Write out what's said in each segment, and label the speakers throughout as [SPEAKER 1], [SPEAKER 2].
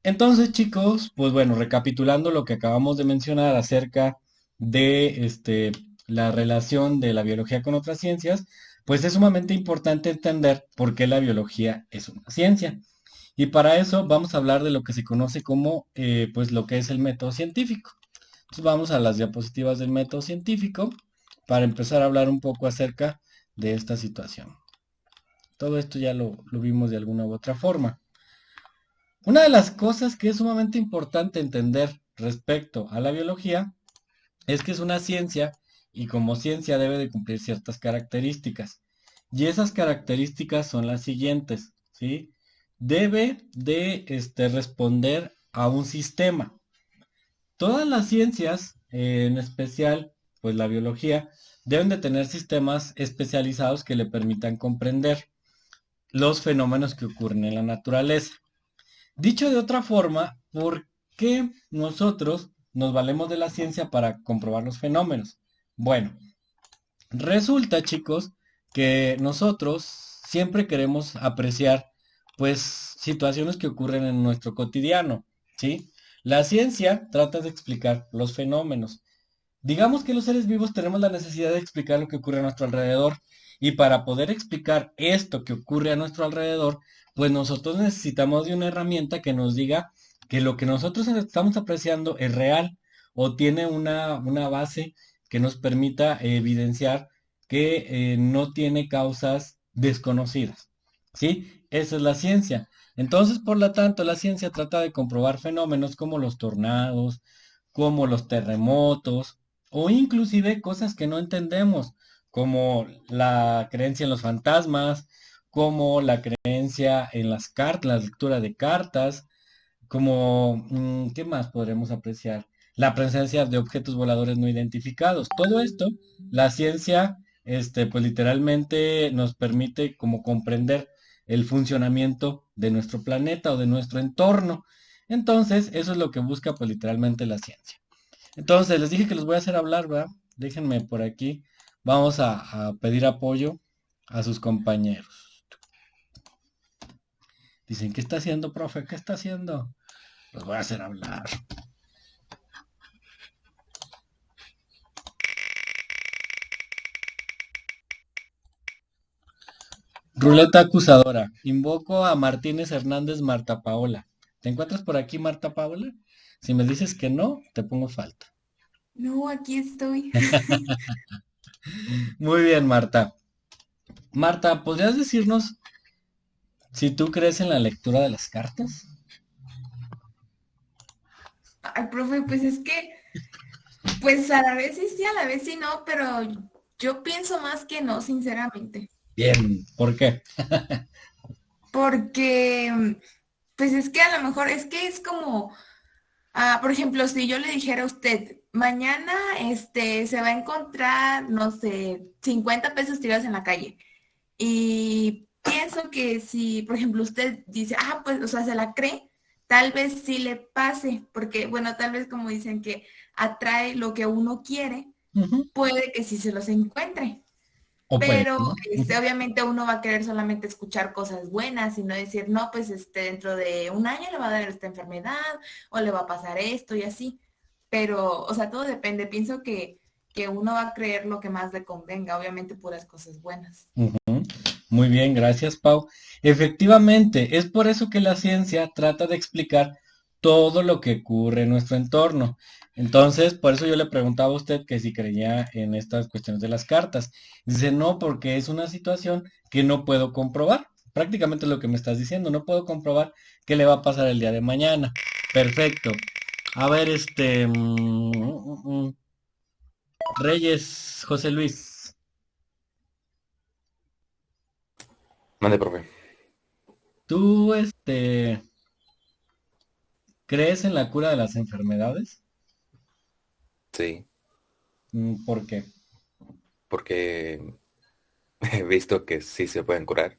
[SPEAKER 1] Entonces, chicos, pues bueno, recapitulando lo que acabamos de mencionar acerca de la relación de la biología con otras ciencias, pues es sumamente importante entender por qué la biología es una ciencia. Y para eso vamos a hablar de lo que se conoce como, pues lo que es el método científico. Entonces vamos a las diapositivas del método científico para empezar a hablar un poco acerca de esta situación. Todo esto ya lo vimos de alguna u otra forma. Una de las cosas que es sumamente importante entender respecto a la biología es que es una ciencia y como ciencia debe de cumplir ciertas características. Y esas características son las siguientes, ¿sí? Debe de responder a un sistema. Todas las ciencias, en especial pues la biología, deben de tener sistemas especializados que le permitan comprender los fenómenos que ocurren en la naturaleza. Dicho de otra forma, ¿por qué nosotros nos valemos de la ciencia para comprobar los fenómenos? Bueno, resulta, chicos, que nosotros siempre queremos apreciar, pues, situaciones que ocurren en nuestro cotidiano, ¿sí? La ciencia trata de explicar los fenómenos. Digamos que los seres vivos tenemos la necesidad de explicar lo que ocurre a nuestro alrededor. Y para poder explicar esto que ocurre a nuestro alrededor, pues nosotros necesitamos de una herramienta que nos diga que lo que nosotros estamos apreciando es real o tiene una base que nos permita evidenciar que no tiene causas desconocidas. ¿Sí? Esa es la ciencia. Entonces, por lo tanto, la ciencia trata de comprobar fenómenos como los tornados, como los terremotos, o inclusive cosas que no entendemos, como la creencia en los fantasmas, como la creencia en las cartas, la lectura de cartas, como, ¿qué más podremos apreciar? La presencia de objetos voladores no identificados. Todo esto, la ciencia, pues literalmente nos permite como comprender el funcionamiento de nuestro planeta o de nuestro entorno. Entonces, eso es lo que busca pues literalmente la ciencia. Entonces, les dije que los voy a hacer hablar, ¿verdad? Déjenme por aquí. Vamos a pedir apoyo a sus compañeros. Dicen, ¿qué está haciendo, profe? ¿Qué está haciendo? Los voy a hacer hablar. Ruleta acusadora. Invoco a Martínez Hernández Marta Paola. ¿Te encuentras por aquí, Marta Paola? Si me dices que no, te pongo falta.
[SPEAKER 2] No, aquí estoy.
[SPEAKER 1] Muy bien, Marta. Marta, ¿podrías decirnos si tú crees en la lectura de las cartas?
[SPEAKER 2] Ay, profe, pues es que, pues a la vez sí, a la vez sí no, pero yo pienso más que no, sinceramente.
[SPEAKER 1] Bien, ¿por qué?
[SPEAKER 2] Porque, pues es que a lo mejor es que es como, por ejemplo, si yo le dijera a usted, mañana se va a encontrar, no sé, 50 pesos tirados en la calle. Y pienso que si, por ejemplo, usted dice, pues, o sea, se la cree, tal vez sí le pase, porque, bueno, tal vez como dicen que atrae lo que uno quiere,
[SPEAKER 1] Ujú.
[SPEAKER 2] puede que sí se los encuentre.
[SPEAKER 1] O puede
[SPEAKER 2] Pero
[SPEAKER 1] que no. Ujú.
[SPEAKER 2] obviamente uno va a querer solamente escuchar cosas buenas y no decir, no, pues dentro de un año le va a dar esta enfermedad o le va a pasar esto y así. Pero, o sea, todo depende. Pienso que uno va a creer lo que más le convenga, obviamente puras cosas buenas.
[SPEAKER 1] Ujú. Muy bien, gracias, Pau. Efectivamente, es por eso que la ciencia trata de explicar todo lo que ocurre en nuestro entorno. Entonces, por eso yo le preguntaba a usted que si creía en estas cuestiones de las cartas. Dice, no, porque es una situación que no puedo comprobar. Prácticamente lo que me estás diciendo, no puedo comprobar qué le va a pasar el día de mañana. Perfecto. A ver, Reyes, José Luis,
[SPEAKER 3] Mande, profe.
[SPEAKER 1] ¿tú, crees en la cura de las enfermedades?
[SPEAKER 3] Sí,
[SPEAKER 1] ¿Por qué?
[SPEAKER 3] porque he visto que sí se pueden curar.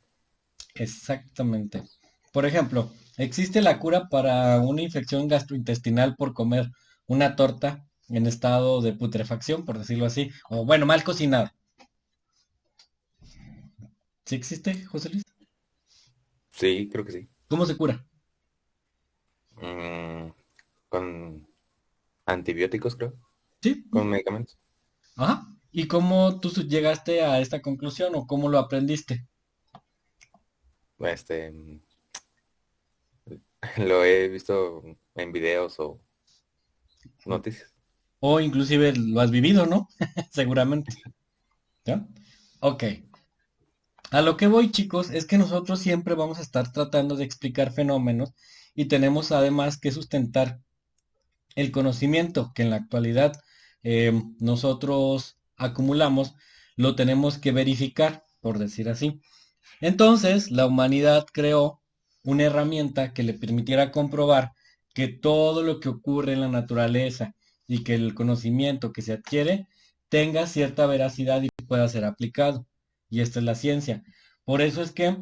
[SPEAKER 1] Exactamente. Por ejemplo, ¿existe la cura para una infección gastrointestinal por comer una torta en estado de putrefacción, por decirlo así? O bueno, mal cocinada. ¿Sí existe, José Luis?
[SPEAKER 3] Sí, creo que sí.
[SPEAKER 1] ¿Cómo se cura?
[SPEAKER 3] Mm, con antibióticos, creo.
[SPEAKER 1] Sí.
[SPEAKER 3] Con medicamentos.
[SPEAKER 1] Ajá. ¿Y cómo tú llegaste a esta conclusión o cómo lo aprendiste?
[SPEAKER 3] Este, lo he visto en videos o noticias.
[SPEAKER 1] O inclusive lo has vivido, ¿no? Seguramente. ¿Ya? Ok. A lo que voy, chicos, es que nosotros siempre vamos a estar tratando de explicar fenómenos y tenemos además que sustentar el conocimiento que en la actualidad nosotros acumulamos, lo tenemos que verificar, por decir así. Entonces, la humanidad creó una herramienta que le permitiera comprobar que todo lo que ocurre en la naturaleza y que el conocimiento que se adquiere tenga cierta veracidad y pueda ser aplicado. Y esta es la ciencia. Por eso es que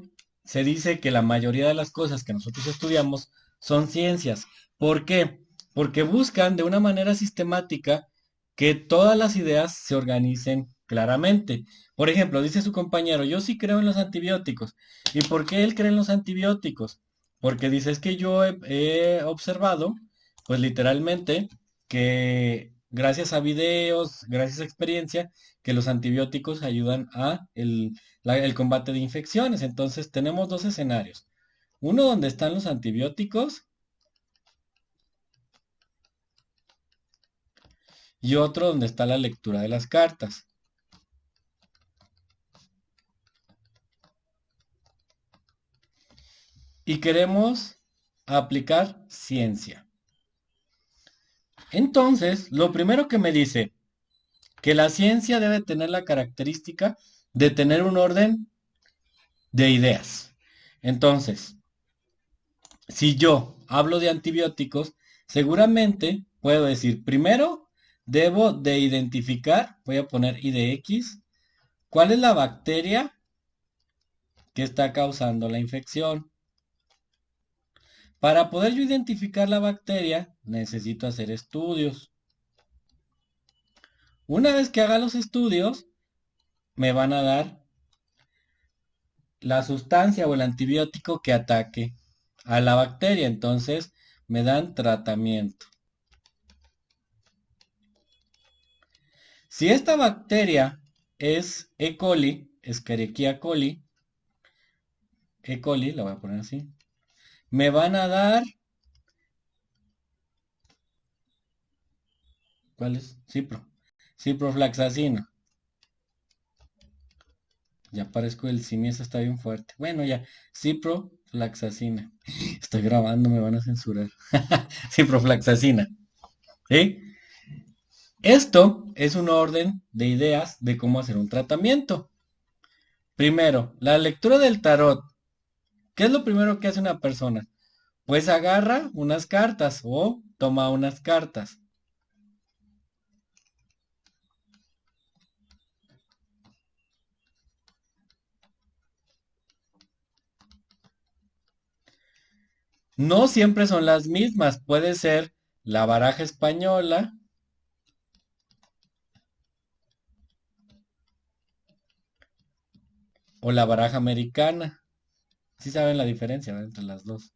[SPEAKER 1] se dice que la mayoría de las cosas que nosotros estudiamos son ciencias. ¿Por qué? Porque buscan de una manera sistemática que todas las ideas se organicen claramente. Por ejemplo, dice su compañero, yo sí creo en los antibióticos. ¿Y por qué él cree en los antibióticos? Porque dice, es que yo he observado, pues literalmente, que gracias a videos, gracias a experiencia, que los antibióticos ayudan a el combate de infecciones. Entonces tenemos dos escenarios. Uno donde están los antibióticos y otro donde está la lectura de las cartas. Y queremos aplicar ciencia. Entonces, lo primero que me dice, que la ciencia debe tener la característica de tener un orden de ideas. Entonces, si yo hablo de antibióticos, seguramente puedo decir, primero, debo de identificar, voy a poner IDX, cuál es la bacteria que está causando la infección. Para poder yo identificar la bacteria, necesito hacer estudios. Una vez que haga los estudios, me van a dar la sustancia o el antibiótico que ataque a la bacteria. Entonces, me dan tratamiento. Si esta bacteria es E. coli, Escherichia coli, E. coli, la voy a poner así, me van a dar, ¿cuál es? Ciproflaxacino. Ya parezco el simiesco, está bien fuerte. Bueno, ya, ciproflaxacina. Estoy grabando, me van a censurar. Ciproflaxacina. ¿Sí? Esto es un orden de ideas de cómo hacer un tratamiento. Primero, la lectura del tarot. ¿Qué es lo primero que hace una persona? Pues agarra unas cartas o toma unas cartas. No siempre son las mismas. Puede ser la baraja española o la baraja americana. Sí saben la diferencia, ¿verdad?, entre las dos.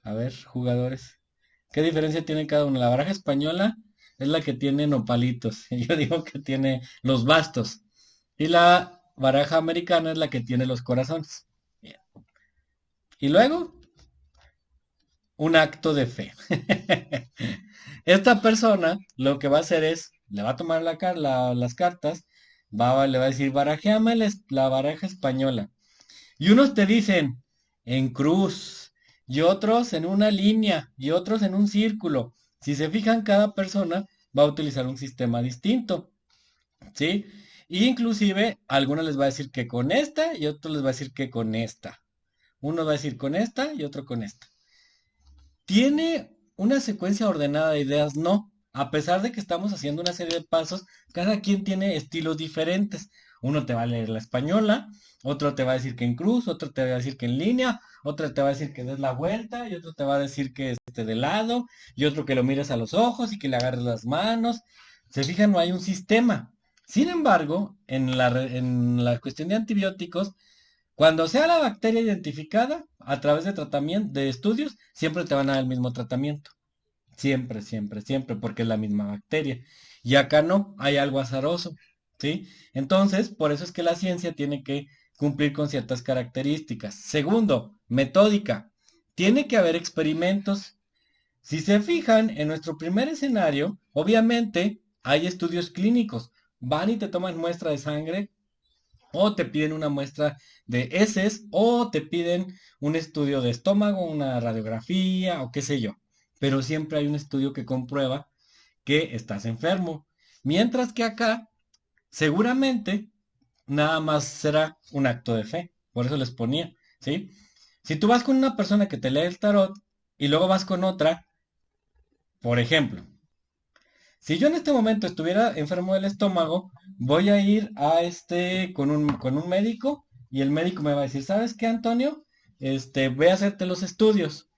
[SPEAKER 1] A ver, jugadores. ¿Qué diferencia tiene cada una? La baraja española es la que tiene nopalitos. Yo digo que tiene los bastos. Y la baraja americana es la que tiene los corazones. Bien. Y luego, un acto de fe. Esta persona lo que va a hacer es, le va a tomar las cartas, le va a decir, barajéame la baraja española. Y unos te dicen en cruz, y otros en una línea, y otros en un círculo. Si se fijan, cada persona va a utilizar un sistema distinto, ¿sí? Y inclusive, a algunos les va a decir que con esta, y otros les va a decir que con esta. Uno va a decir con esta, y otro con esta. ¿Tiene una secuencia ordenada de ideas? No. A pesar de que estamos haciendo una serie de pasos, cada quien tiene estilos diferentes. Uno te va a leer la española, otro te va a decir que en cruz, otro te va a decir que en línea, otro te va a decir que des la vuelta, y otro te va a decir que esté de lado, y otro que lo mires a los ojos y que le agarres las manos. Se fijan, no hay un sistema. Sin embargo, en la cuestión de antibióticos, cuando sea la bacteria identificada, a través de tratamiento, de estudios, siempre te van a dar el mismo tratamiento. Siempre, siempre, siempre, porque es la misma bacteria. Y acá no, hay algo azaroso, ¿sí? Entonces, por eso es que la ciencia tiene que cumplir con ciertas características. Segundo, metódica. Tiene que haber experimentos. Si se fijan, en nuestro primer escenario, obviamente hay estudios clínicos. Van y te toman muestra de sangre, o te piden una muestra de heces, o te piden un estudio de estómago, una radiografía, o qué sé yo. Pero siempre hay un estudio que comprueba que estás enfermo. Mientras que acá, seguramente, nada más será un acto de fe. Por eso les ponía, ¿sí? Si tú vas con una persona que te lee el tarot y luego vas con otra, por ejemplo, si yo en este momento estuviera enfermo del estómago, voy a ir a con un médico y el médico me va a decir, ¿sabes qué, Antonio? Ve a hacerte los estudios.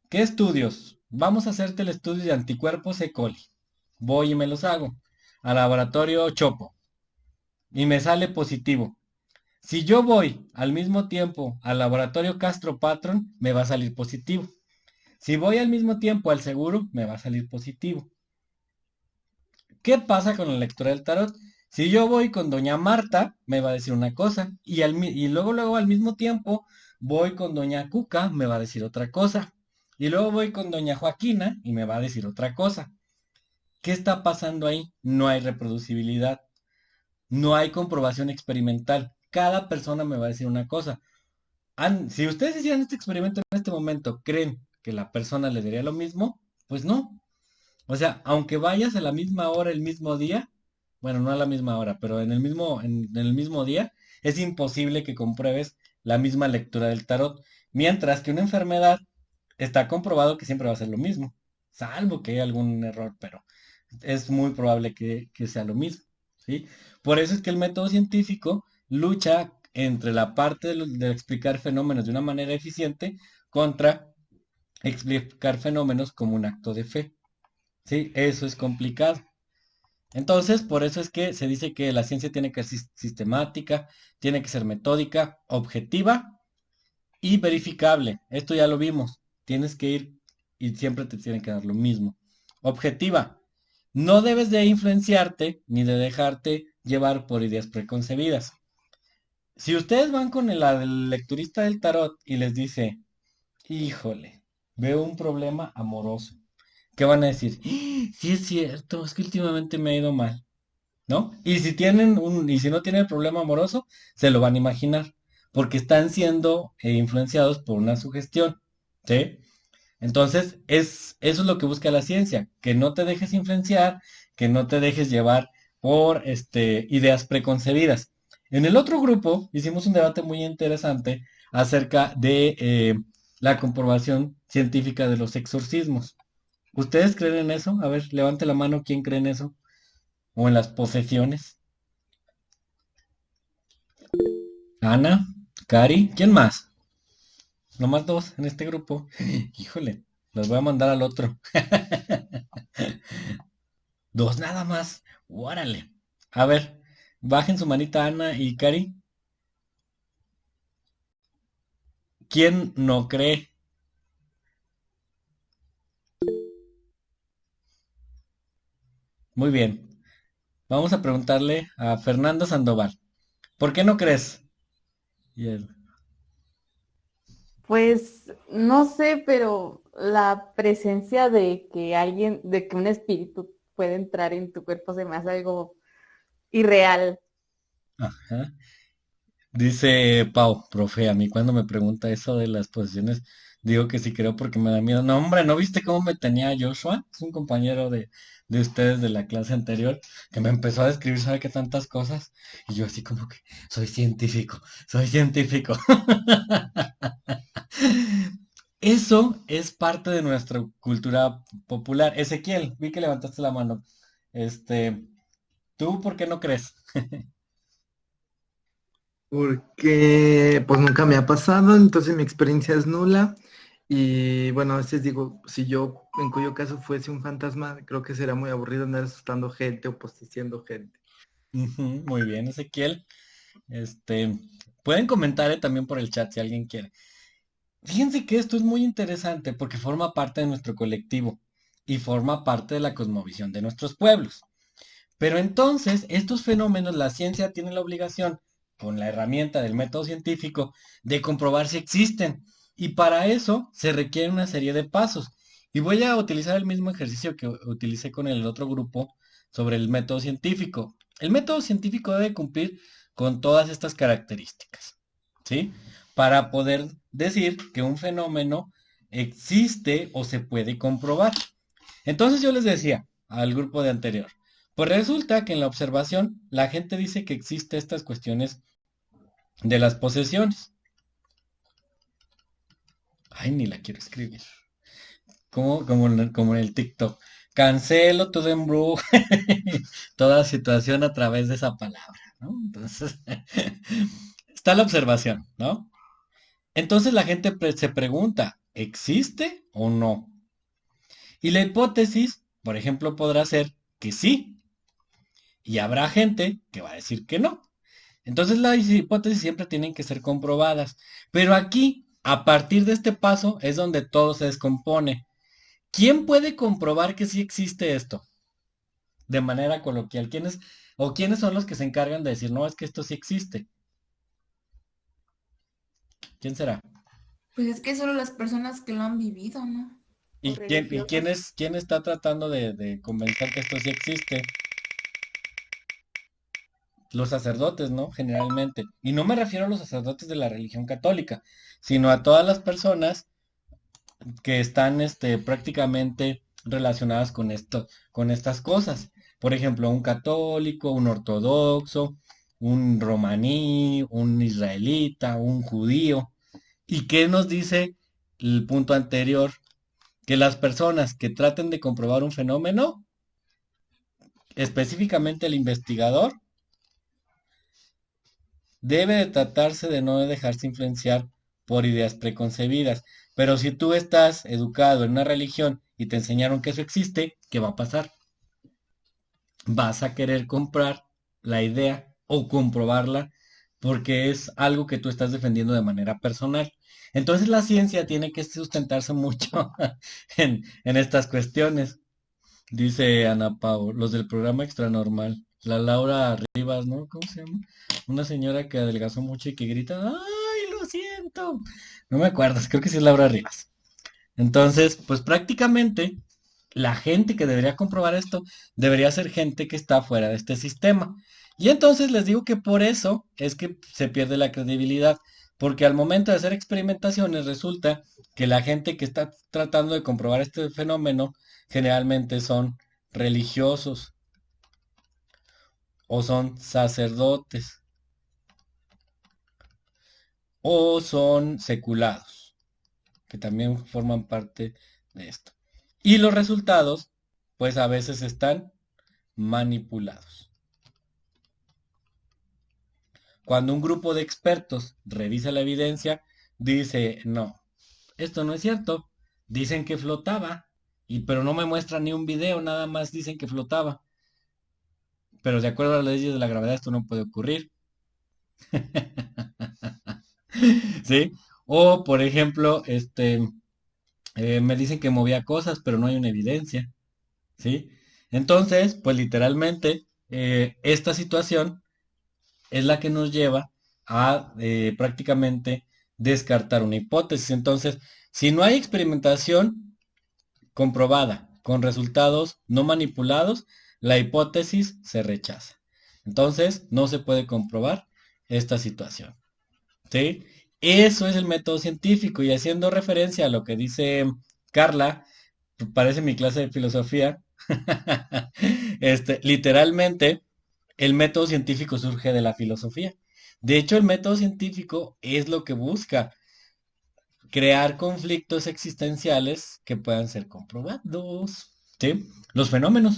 [SPEAKER 1] ¿Qué estudios? Vamos a hacerte el estudio de anticuerpos E. coli. Voy y me los hago. Al laboratorio Chopo. Y me sale positivo. Si yo voy al mismo tiempo al laboratorio Castro Patron, me va a salir positivo. Si voy al mismo tiempo al seguro, me va a salir positivo. ¿Qué pasa con la lectura del tarot? Si yo voy con doña Marta, me va a decir una cosa, y luego al mismo tiempo voy con doña Cuca, me va a decir otra cosa, y luego voy con doña Joaquina y me va a decir otra cosa. ¿Qué está pasando ahí? No hay reproducibilidad, no hay comprobación experimental. Cada persona me va a decir una cosa. Si ustedes hicieran este experimento en este momento, ¿creen que la persona le diría lo mismo? Pues no. O sea, aunque vayas a la misma hora el mismo día, bueno, no a la misma hora, pero en el mismo día, es imposible que compruebes la misma lectura del tarot. Mientras que una enfermedad está comprobado que siempre va a ser lo mismo, salvo que haya algún error, pero es muy probable que sea lo mismo, ¿sí? Por eso es que el método científico lucha entre la parte de explicar fenómenos de una manera eficiente contra explicar fenómenos como un acto de fe. Sí, eso es complicado. Entonces, por eso es que se dice que la ciencia tiene que ser sistemática, tiene que ser metódica, objetiva y verificable. Esto ya lo vimos. Tienes que ir y siempre te tienen que dar lo mismo. Objetiva. No debes de influenciarte ni de dejarte llevar por ideas preconcebidas. Si ustedes van con el lecturista del tarot y les dice, híjole, veo un problema amoroso. ¿Qué van a decir? "¡Ah! Sí es cierto, es que últimamente me ha ido mal, ¿no? Y si no tienen el problema amoroso, se lo van a imaginar, porque están siendo influenciados por una sugestión, ¿sí? Entonces, eso es lo que busca la ciencia, que no te dejes influenciar, que no te dejes llevar por ideas preconcebidas. En el otro grupo hicimos un debate muy interesante acerca de la comprobación científica de los exorcismos. ¿Ustedes creen en eso? A ver, levante la mano, ¿quién cree en eso? ¿O en las posesiones? Ana, Cari, ¿quién más? Nomás dos en este grupo. Híjole, los voy a mandar al otro. Dos nada más. Órale. A ver, bajen su manita Ana y Cari. ¿Quién no cree? Muy bien. Vamos a preguntarle a Fernando Sandoval. ¿Por qué no crees? Y él,
[SPEAKER 4] Pues no sé, pero la presencia de que alguien, de que un espíritu puede entrar en tu cuerpo se me hace algo irreal.
[SPEAKER 1] ajá. Dice Pau, profe, a mí cuando me pregunta eso de las posiciones, digo que sí creo porque me da miedo. No, hombre, ¿no viste cómo me tenía Joshua? Es un compañero de ustedes de la clase anterior que me empezó a describir, ¿sabe qué tantas cosas? Y yo así como que, soy científico, soy científico. Eso es parte de nuestra cultura popular. Ezequiel, vi que levantaste la mano. Este, ¿Tú por qué no crees?
[SPEAKER 5] Porque pues nunca me ha pasado, entonces mi experiencia es nula. Y bueno, a veces digo, si yo en cuyo caso fuese un fantasma, creo que será muy aburrido andar asustando gente o posiciendo gente.
[SPEAKER 1] Ujú, muy bien, Ezequiel. Este, pueden comentar también por el chat si alguien quiere. Fíjense que esto es muy interesante porque forma parte de nuestro colectivo y forma parte de la cosmovisión de nuestros pueblos. Pero entonces, estos fenómenos, la ciencia tiene la obligación, con la herramienta del método científico, de comprobar si existen. Y para eso se requiere una serie de pasos. Y voy a utilizar el mismo ejercicio que utilicé con el otro grupo sobre el método científico. El método científico debe cumplir con todas estas características, ¿sí? Para poder decir que un fenómeno existe o se puede comprobar. Entonces yo les decía al grupo de anterior, pues resulta que en la observación la gente dice que existe estas cuestiones de las posesiones. Ay, ni la quiero escribir. Como en el TikTok. Cancelo todo embrujo, toda situación a través de esa palabra, ¿no? Entonces, está la observación, ¿no? Entonces la gente se pregunta, ¿existe o no? Y la hipótesis, por ejemplo, podrá ser que sí, y habrá gente que va a decir que no. Entonces las hipótesis siempre tienen que ser comprobadas. Pero aquí, a partir de este paso, es donde todo se descompone. ¿Quién puede comprobar que sí existe esto? De manera coloquial. ¿Quiénes son los que se encargan de decir, no, es que esto sí existe? ¿Quién será?
[SPEAKER 2] Pues es que solo las personas que lo han vivido, ¿no?
[SPEAKER 4] O religiosos.
[SPEAKER 1] ¿Quién está tratando de convencer que esto sí existe? Los sacerdotes, ¿no? Generalmente. Y no me refiero a los sacerdotes de la religión católica, sino a todas las personas que están prácticamente relacionadas con estas cosas. Por ejemplo, un católico, un ortodoxo, un romaní, un israelita, un judío. ¿Y qué nos dice el punto anterior? Que las personas que traten de comprobar un fenómeno, específicamente el investigador, debe de tratarse de no dejarse influenciar por ideas preconcebidas. Pero si tú estás educado en una religión y te enseñaron que eso existe, ¿qué va a pasar? Vas a querer comprar la idea o comprobarla porque es algo que tú estás defendiendo de manera personal. Entonces la ciencia tiene que sustentarse mucho en estas cuestiones. Dice Ana Pau, los del programa Extra Normal. La Laura Rivas, ¿no? ¿Cómo se llama? Una señora que adelgazó mucho y que grita, ¡ay, lo siento! No me acuerdo, creo que sí es Laura Rivas. Entonces, pues prácticamente la gente que debería comprobar esto debería ser gente que está fuera de este sistema. Y entonces les digo que por eso es que se pierde la credibilidad, porque al momento de hacer experimentaciones resulta que la gente que está tratando de comprobar este fenómeno generalmente son religiosos o son sacerdotes o son seculados, que también forman parte de esto. Y los resultados, pues a veces están manipulados. Cuando un grupo de expertos revisa la evidencia, dice, no, esto no es cierto. Dicen que flotaba, pero no me muestran ni un video, nada más dicen que flotaba. Pero de acuerdo a las leyes de la gravedad esto no puede ocurrir. ¿Sí? O, por ejemplo, me dicen que movía cosas, pero no hay una evidencia. ¿Sí? Entonces, pues literalmente, esta situación es la que nos lleva a prácticamente descartar una hipótesis. Entonces, si no hay experimentación comprobada con resultados no manipulados, la hipótesis se rechaza. Entonces, no se puede comprobar esta situación. ¿Sí? Eso es el método científico y haciendo referencia a lo que dice Carla, parece mi clase de filosofía, literalmente el método científico surge de la filosofía. De hecho, el método científico es lo que busca crear conflictos existenciales que puedan ser comprobados, ¿sí? Los fenómenos,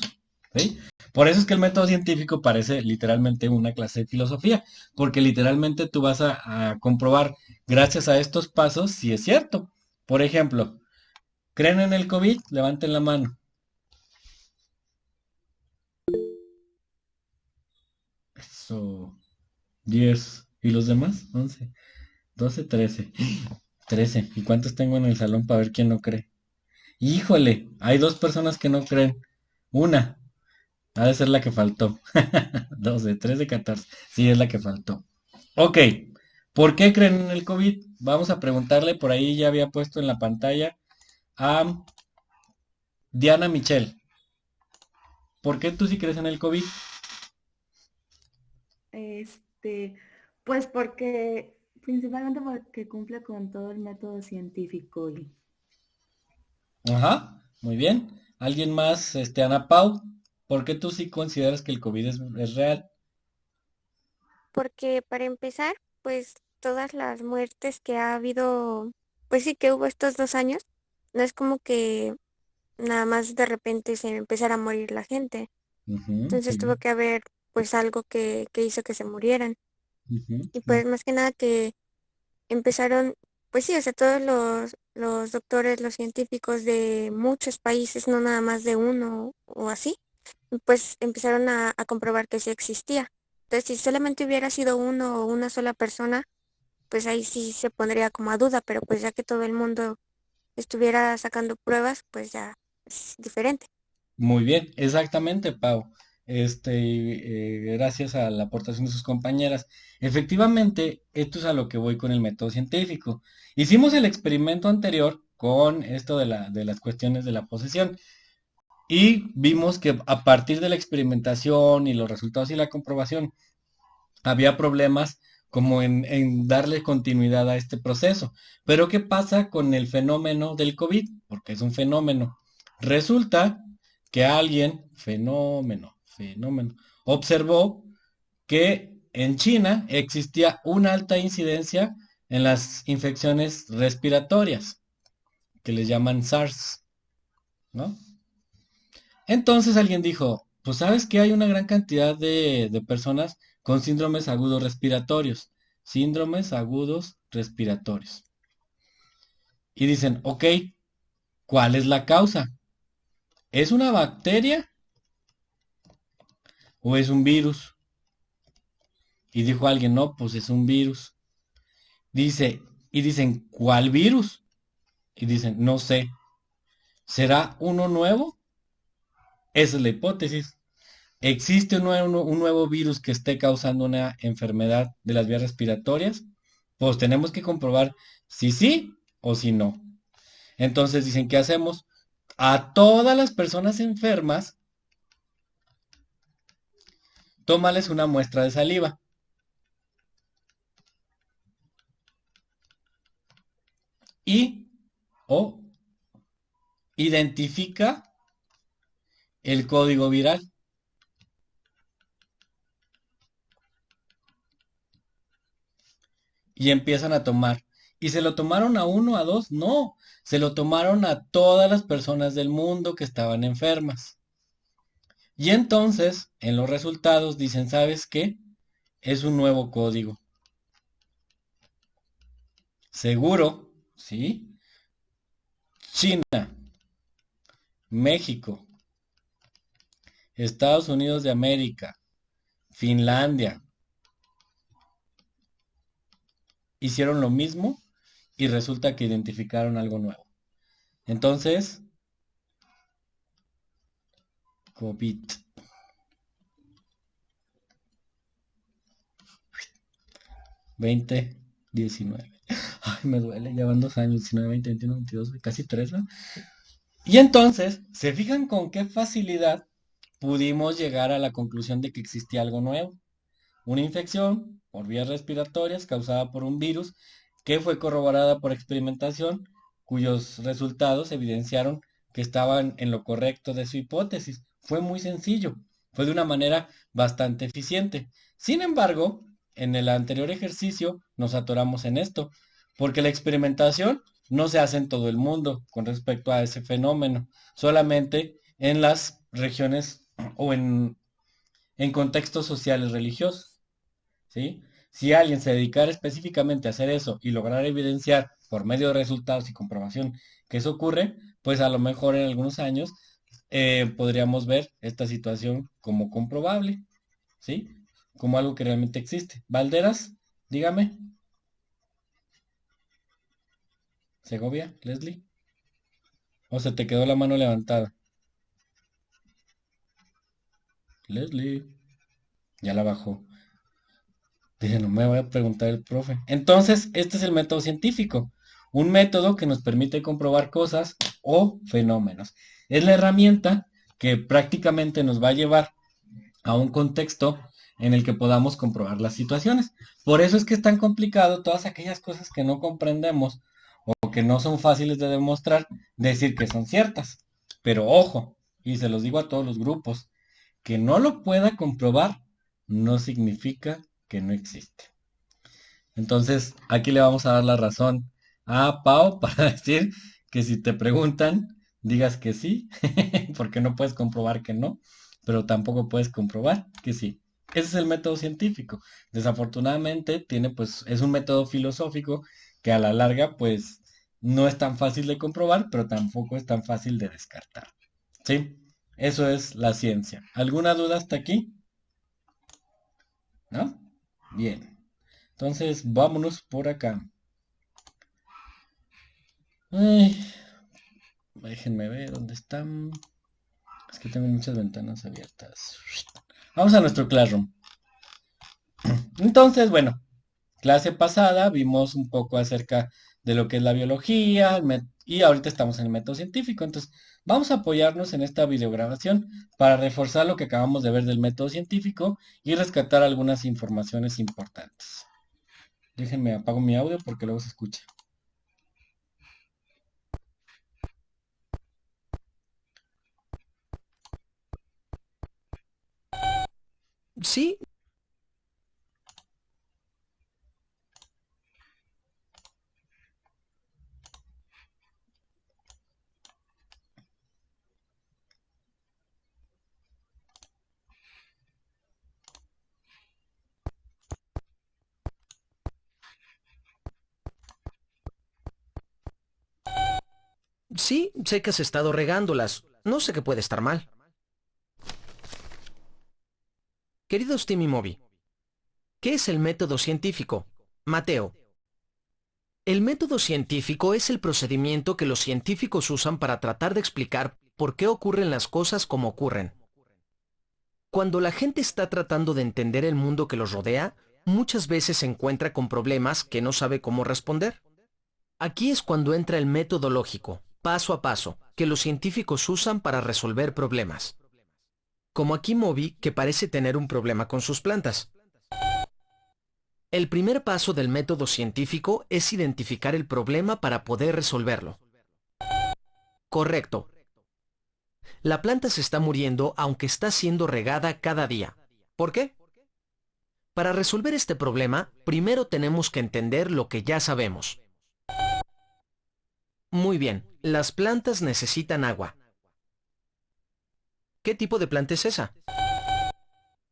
[SPEAKER 1] ¿sí? Por eso es que el método científico parece literalmente una clase de filosofía, porque literalmente tú vas a comprobar gracias a estos pasos si es cierto. Por ejemplo, ¿creen en el COVID? Levanten la mano. Eso, 10. ¿Y los demás? 11, 12, 13. 13. ¿Y cuántos tengo en el salón para ver quién no cree? Híjole, hay 2 personas que no creen. Una, ha de ser la que faltó. 12, 13, 14. Sí, es la que faltó. Ok, ¿por qué creen en el COVID? Vamos a preguntarle, por ahí ya había puesto en la pantalla a Diana Michel. ¿Por qué tú sí crees en el COVID?
[SPEAKER 6] Este, pues porque, principalmente porque cumple con todo el método científico y
[SPEAKER 1] Ajá, muy bien. ¿Alguien más? Ana Pau, ¿por qué tú sí consideras que el COVID es real?
[SPEAKER 7] Porque para empezar, pues todas las muertes que ha habido, pues sí que hubo estos 2 años, no es como que nada más de repente se empezara a morir la gente.
[SPEAKER 1] Ujú,
[SPEAKER 7] Entonces
[SPEAKER 1] sí,
[SPEAKER 7] tuvo que haber pues algo que hizo que se murieran.
[SPEAKER 1] ujú,
[SPEAKER 7] Y pues más que nada que empezaron, pues sí, o sea, todos los doctores, los científicos de muchos países, no nada más de uno o así, pues empezaron a comprobar que sí existía. Entonces, si solamente hubiera sido uno o una sola persona, pues ahí sí se pondría como a duda, pero pues ya que todo el mundo estuviera sacando pruebas, pues ya es diferente.
[SPEAKER 1] muy bien, exactamente, Pau. Gracias a la aportación de sus compañeras. Efectivamente, esto es a lo que voy con el método científico. Hicimos el experimento anterior con esto de las cuestiones de la posesión y vimos que a partir de la experimentación y los resultados y la comprobación, había problemas como en darle continuidad a este proceso. Pero ¿qué pasa con el fenómeno del COVID? Porque es un fenómeno. Resulta que alguien, fenómeno, observó que en China existía una alta incidencia en las infecciones respiratorias, que les llaman SARS, ¿no? Entonces alguien dijo, pues sabes que hay una gran cantidad de personas con síndromes agudos respiratorios, síndromes agudos respiratorios. Y dicen, ok, ¿cuál es la causa? ¿Es una bacteria o es un virus? Y dijo alguien, no, pues es un virus. Dice, y dicen, ¿cuál virus? Y dicen, no sé, ¿será uno nuevo? Esa es la hipótesis. ¿Existe un nuevo virus que esté causando una enfermedad de las vías respiratorias? Pues tenemos que comprobar si sí o si no. Entonces dicen, ¿qué hacemos? A todas las personas enfermas, tómales una muestra de saliva y o identifica el código viral. Y empiezan a tomar. ¿Y se lo tomaron a uno, a dos? No, se lo tomaron a todas las personas del mundo que estaban enfermas. Y entonces, en los resultados dicen, ¿sabes qué? Es un nuevo código. Seguro, ¿sí? China, México, Estados Unidos de América, Finlandia, hicieron lo mismo y resulta que identificaron algo nuevo. Entonces, COVID 2019. Ay, me duele, ya van 2 años, 19, 20, 21, 22, casi 3, ¿no? Y entonces, ¿se fijan con qué facilidad pudimos llegar a la conclusión de que existía algo nuevo? Una infección por vías respiratorias causada por un virus que fue corroborada por experimentación, cuyos resultados evidenciaron que estaban en lo correcto de su hipótesis. Fue muy sencillo, fue de una manera bastante eficiente. Sin embargo, en el anterior ejercicio nos atoramos en esto, porque la experimentación no se hace en todo el mundo con respecto a ese fenómeno, solamente en las regiones o en contextos sociales religiosos. ¿Sí? Si alguien se dedicara específicamente a hacer eso y lograr evidenciar por medio de resultados y comprobación que eso ocurre, pues a lo mejor en algunos años podríamos ver esta situación como comprobable, ¿sí? Como algo que realmente existe. Valderas, dígame. Segovia, Leslie. ¿O se te quedó la mano levantada? Leslie. Ya la bajó. Dije, no me voy a preguntar el profe. Entonces, este es el método científico. Un método que nos permite comprobar cosas o fenómenos. Es la herramienta que prácticamente nos va a llevar a un contexto en el que podamos comprobar las situaciones. Por eso es que es tan complicado todas aquellas cosas que no comprendemos o que no son fáciles de demostrar, decir que son ciertas. Pero ojo, y se los digo a todos los grupos, que no lo pueda comprobar no significa que no existe. Entonces, aquí le vamos a dar la razón a Pau para decir que si te preguntan, digas que sí, porque no puedes comprobar que no, pero tampoco puedes comprobar que sí. Ese es el método científico. Desafortunadamente, pues, es un método filosófico que a la larga, pues, no es tan fácil de comprobar, pero tampoco es tan fácil de descartar. ¿Sí? Eso es la ciencia. ¿Alguna duda hasta aquí? ¿No? Bien. Entonces, vámonos por acá. Ay, déjenme ver dónde están. Es que tengo muchas ventanas abiertas. Vamos a nuestro Classroom. Entonces, bueno, clase pasada vimos un poco acerca de lo que es la biología y ahorita estamos en el método científico. Entonces, vamos a apoyarnos en esta videograbación para reforzar lo que acabamos de ver del método científico y rescatar algunas informaciones importantes. Déjenme apago mi audio porque luego se escucha.
[SPEAKER 8] Sí. Sí, sé que has estado regándolas. No sé qué puede estar mal. Queridos Tim y Moby, ¿qué es el método científico? Mateo. El método científico es el procedimiento que los científicos usan para tratar de explicar por qué ocurren las cosas como ocurren. Cuando la gente está tratando de entender el mundo que los rodea, muchas veces se encuentra con problemas que no sabe cómo responder. Aquí es cuando entra el método lógico, paso a paso, que los científicos usan para resolver problemas. Como aquí Moby, que parece tener un problema con sus plantas. El primer paso del método científico es identificar el problema para poder resolverlo. Correcto. La planta se está muriendo aunque está siendo regada cada día. ¿Por qué? Para resolver este problema, primero tenemos que entender lo que ya sabemos. Muy bien, las plantas necesitan agua. ¿Qué tipo de planta es esa?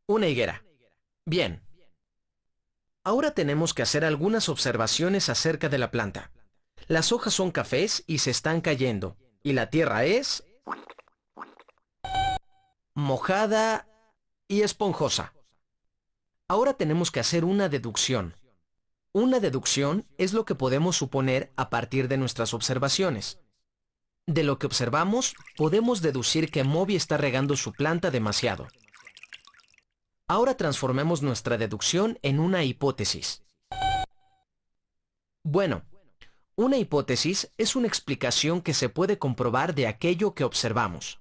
[SPEAKER 8] Una higuera. Bien. Ahora tenemos que hacer algunas observaciones acerca de la planta. Las hojas son cafés y se están cayendo, y la tierra es mojada y esponjosa. Ahora tenemos que hacer una deducción. Una deducción es lo que podemos suponer a partir de nuestras observaciones. De lo que observamos, podemos deducir que Moby está regando su planta demasiado. Ahora transformemos nuestra deducción en una hipótesis. Bueno, una hipótesis es una explicación que se puede comprobar de aquello que observamos.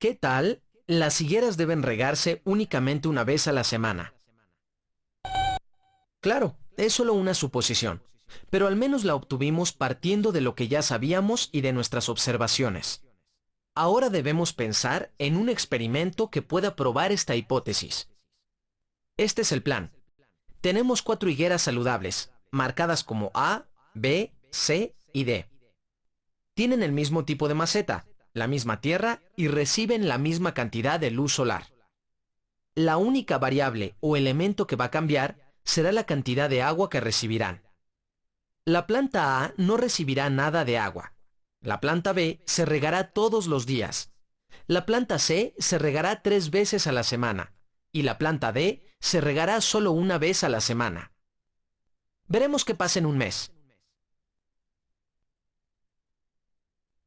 [SPEAKER 8] ¿Qué tal? Las higueras deben regarse únicamente una vez a la semana. Claro, es solo una suposición, pero al menos la obtuvimos partiendo de lo que ya sabíamos y de nuestras observaciones. Ahora debemos pensar en un experimento que pueda probar esta hipótesis. Este es el plan. Tenemos 4 higueras saludables, marcadas como A, B, C y D. Tienen el mismo tipo de maceta, la misma tierra y reciben la misma cantidad de luz solar. La única variable o elemento que va a cambiar será la cantidad de agua que recibirán. La planta A no recibirá nada de agua. La planta B se regará todos los días. La planta C se regará 3 veces a la semana. Y la planta D se regará solo una vez a la semana. Veremos qué pasa en un mes.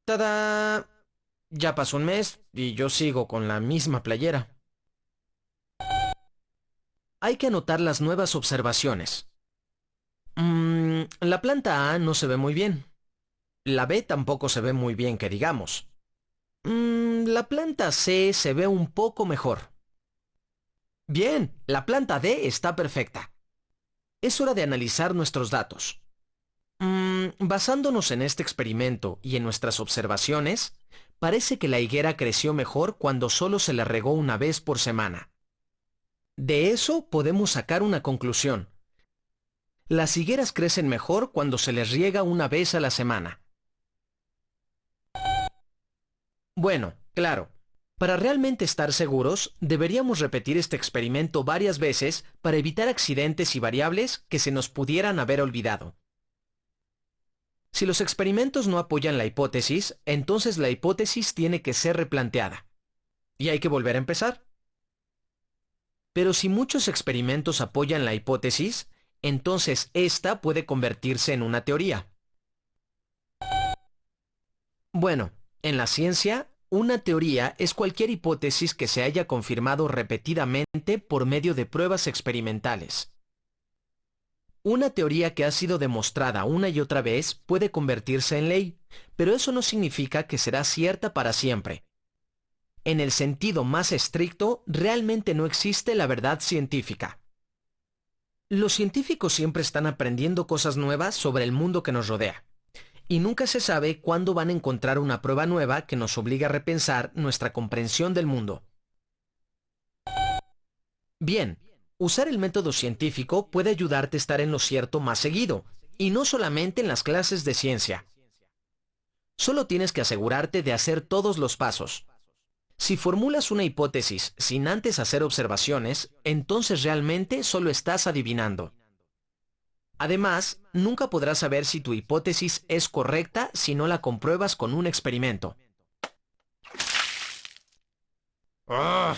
[SPEAKER 8] ¡Tada! Ya pasó un mes y yo sigo con la misma playera. Hay que anotar las nuevas observaciones. La planta A no se ve muy bien. La B tampoco se ve muy bien, que digamos. La planta C se ve un poco mejor. Bien, la planta D está perfecta. Es hora de analizar nuestros datos. Basándonos en este experimento y en nuestras observaciones, parece que la higuera creció mejor cuando solo se le regó una vez por semana. De eso podemos sacar una conclusión. Las higueras crecen mejor cuando se les riega una vez a la semana. Bueno, claro, para realmente estar seguros, deberíamos repetir este experimento varias veces para evitar accidentes y variables que se nos pudieran haber olvidado. Si los experimentos no apoyan la hipótesis, entonces la hipótesis tiene que ser replanteada. Y hay que volver a empezar. Pero si muchos experimentos apoyan la hipótesis, entonces esta puede convertirse en una teoría. Bueno, en la ciencia, una teoría es cualquier hipótesis que se haya confirmado repetidamente por medio de pruebas experimentales. Una teoría que ha sido demostrada una y otra vez puede convertirse en ley, pero eso no significa que será cierta para siempre. En el sentido más estricto, realmente no existe la verdad científica. Los científicos siempre están aprendiendo cosas nuevas sobre el mundo que nos rodea, y nunca se sabe cuándo van a encontrar una prueba nueva que nos obligue a repensar nuestra comprensión del mundo. Bien, usar el método científico puede ayudarte a estar en lo cierto más seguido, y no solamente en las clases de ciencia. Solo tienes que asegurarte de hacer todos los pasos. Si formulas una hipótesis sin antes hacer observaciones, entonces realmente solo estás adivinando. Además, nunca podrás saber si tu hipótesis es correcta si no la compruebas con un experimento. ¡Ugh!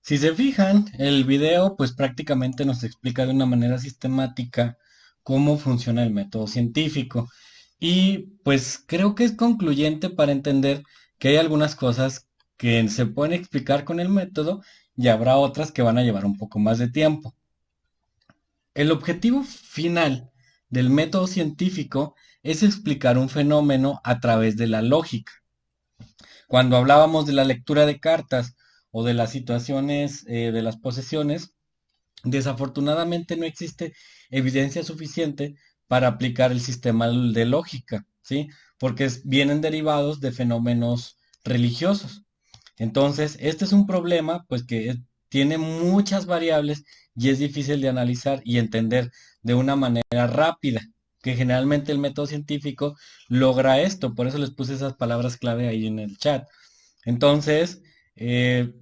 [SPEAKER 1] Si se fijan, el video pues prácticamente nos explica de una manera sistemática cómo funciona el método científico. Y pues creo que es concluyente para entender que hay algunas cosas que se pueden explicar con el método y habrá otras que van a llevar un poco más de tiempo. El objetivo final del método científico es explicar un fenómeno a través de la lógica. Cuando hablábamos de la lectura de cartas o de las situaciones de las posesiones, desafortunadamente no existe evidencia suficiente para aplicar el sistema de lógica, ¿sí? Porque vienen derivados de fenómenos religiosos. Entonces, este es un problema, pues que tiene muchas variables y es difícil de analizar y entender de una manera rápida, que generalmente el método científico logra esto, por eso les puse esas palabras clave ahí en el chat. Entonces,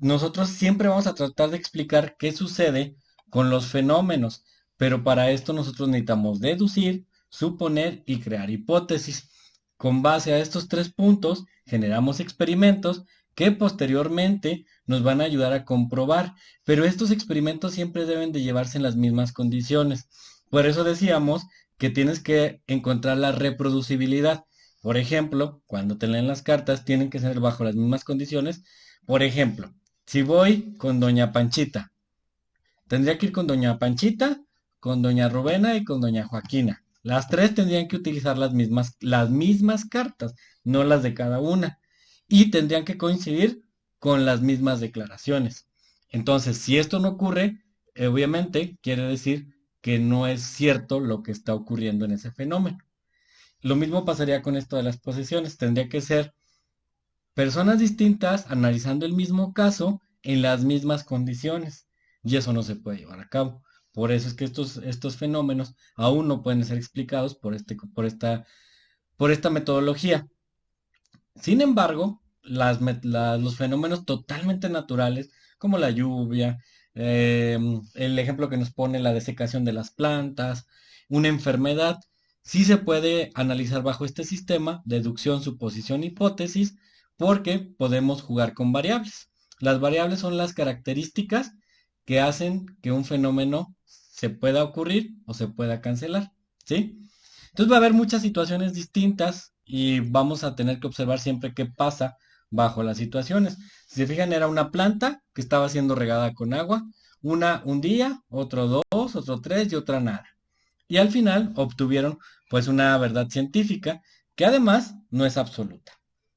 [SPEAKER 1] nosotros siempre vamos a tratar de explicar qué sucede con los fenómenos, pero para esto nosotros necesitamos deducir, suponer y crear hipótesis. Con base a estos tres puntos, generamos experimentos que posteriormente nos van a ayudar a comprobar, pero estos experimentos siempre deben de llevarse en las mismas condiciones. Por eso decíamos que tienes que encontrar la reproducibilidad. Por ejemplo, cuando te leen las cartas, tienen que ser bajo las mismas condiciones. Por ejemplo, si voy con doña Panchita, tendría que ir con doña Panchita, con doña Rubena y con doña Joaquina. Las tres tendrían que utilizar las mismas cartas, no las de cada una. Y tendrían que coincidir con las mismas declaraciones. Entonces, si esto no ocurre, obviamente quiere decir que no es cierto lo que está ocurriendo en ese fenómeno. Lo mismo pasaría con esto de las posesiones. Tendría que ser personas distintas analizando el mismo caso en las mismas condiciones. Y eso no se puede llevar a cabo. Por eso es que estos fenómenos aún no pueden ser explicados por esta metodología. Sin embargo, los fenómenos totalmente naturales, como la lluvia, el ejemplo que nos pone la desecación de las plantas, una enfermedad, sí se puede analizar bajo este sistema, deducción, suposición, hipótesis, porque podemos jugar con variables. Las variables son las características que hacen que un fenómeno se pueda ocurrir o se pueda cancelar, ¿sí? Entonces va a haber muchas situaciones distintas y vamos a tener que observar siempre qué pasa bajo las situaciones. Si se fijan, era una planta que estaba siendo regada con agua, una un día, otro dos, otro tres y otra nada. Y al final obtuvieron pues una verdad científica que además no es absoluta,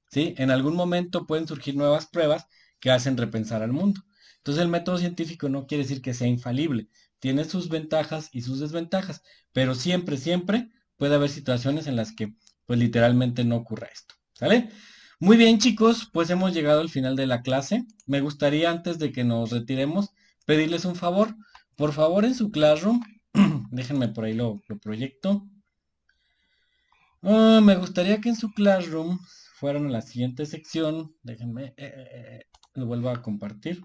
[SPEAKER 1] ¿sí? En algún momento pueden surgir nuevas pruebas que hacen repensar al mundo. Entonces el método científico no quiere decir que sea infalible, tiene sus ventajas y sus desventajas, pero siempre, siempre puede haber situaciones en las que pues literalmente no ocurra esto, ¿sale? Muy bien, chicos, pues hemos llegado al final de la clase. Me gustaría, antes de que nos retiremos, pedirles un favor. Por favor, en su Classroom, déjenme por ahí lo proyecto. Me gustaría que en su Classroom fueran a la siguiente sección. Déjenme, lo vuelvo a compartir.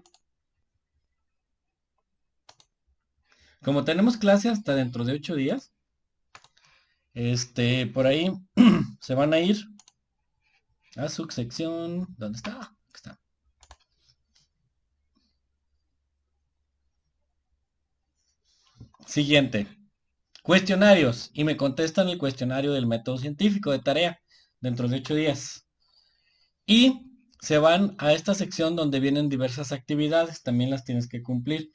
[SPEAKER 1] Como tenemos clase hasta dentro de 8 días, por ahí se van a ir a su sección. ¿Dónde está? Aquí está. Siguiente. Cuestionarios. Y me contestan el cuestionario del método científico de tarea dentro de 8 días. Y se van a esta sección donde vienen diversas actividades. También las tienes que cumplir.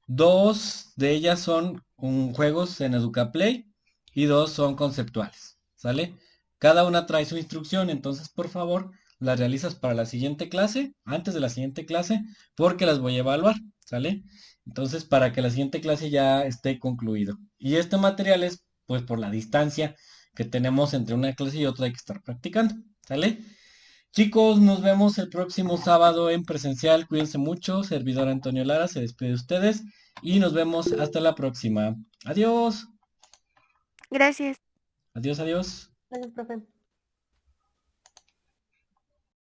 [SPEAKER 1] 2 de ellas son juegos en EducaPlay y 2 son conceptuales, ¿sale? Cada una trae su instrucción, entonces por favor las realizas para la siguiente clase, antes de la siguiente clase, porque las voy a evaluar, ¿sale? Entonces para que la siguiente clase ya esté concluido. Y este material es pues por la distancia que tenemos entre una clase y otra hay que estar practicando, ¿sale? Chicos, nos vemos el próximo sábado en presencial. Cuídense mucho. Servidor Antonio Lara se despide de ustedes y nos vemos hasta la próxima. Adiós.
[SPEAKER 7] Gracias.
[SPEAKER 1] Adiós, adiós.
[SPEAKER 4] Gracias, profe.